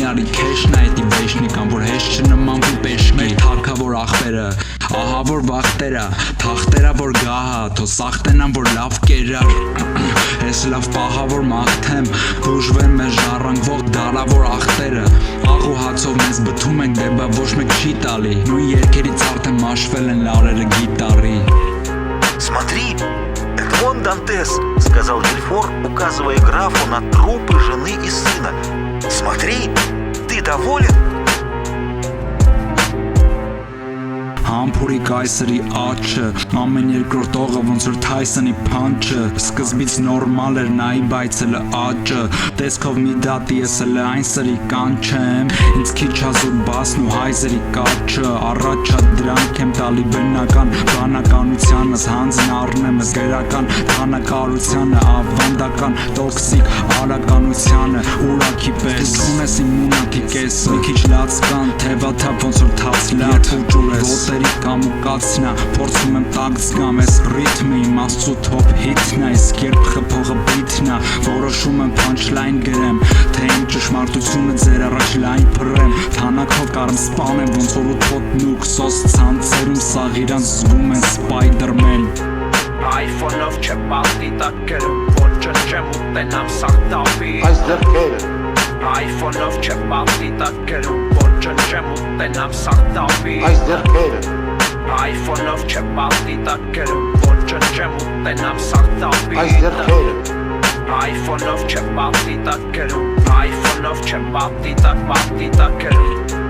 արի քեշն այդի վեշնիկան, որ հեշտ չնմանվի պեշկի մեր թարքավոր ախպերը, ահա որ վախտերա, թախտերա որ գահա, թո սախտենան որ լավ կերար Ես լավ պահա որ մաղթեմ, գուժվեն մեր ժառանգվող դարավոր ախտերը Աղ ու հացով մեզ բթում ենք դեպա ոչ մեկ չի տալի Նույն երկերից արդեն մաշվել են լարերը գիտարի Смотри, это вон Дантес, сказал Вильфор, указывая графу на трупы жены и сына. Смотри, ты доволен? Համբուրի կայսրի աչը, ամեն երկրորդ օղը ոնց որ Թայսոնի փանչը Սկզբից նորմալ էր նայի բայց էլը աճը Տեսքով մի դատի ես էլը այն սրի կանչեմ Ինձ քիչ հազուր բասն ու հայզերի կաչը Առաջա դրանք եմ տալի բնական բանականությանս Հանձն առնեմ ես գերական թանակարությանը Ավանդական տոքսիկ արականությանը Ուրակի պես ունես իմ մունակի կեսը Մի քիչ լացկան թևաթափ ոնց որ թաց լատ ու ջուր ես կամ ու կացնա, փորձում եմ տակ զգամ ես ռիթմը իմ աստծու թոփ հիթնա Իսկ երբ խփողը բիթնա, որոշում եմ փանչլայն գրեմ Թե իմ ճշմարտությունը ձեր առաջ լայն փռեմ Թանակով կարմ սպանեմ, ոնց որ ութոտ նուք Սոս ցանցերում սաղ իրանց զգում են Spider-Man iPhone-ով չէ բալտի տակերում, ոչ չեմ ուտենամ սաղտավի Այս ձեռքերը iPhone-ով չէ բալտի տակերում, ոչ չեմ ուտենամ սաղտավի Այս ձեռքերը iPhone-ով չէ բալտի տակերում, ոչ չեմ ուտենամ սաղտավի Այս ձեռքերը iPhone-ով չէ բալտի տակերում, iPhone-ով չէ բալտի տակերում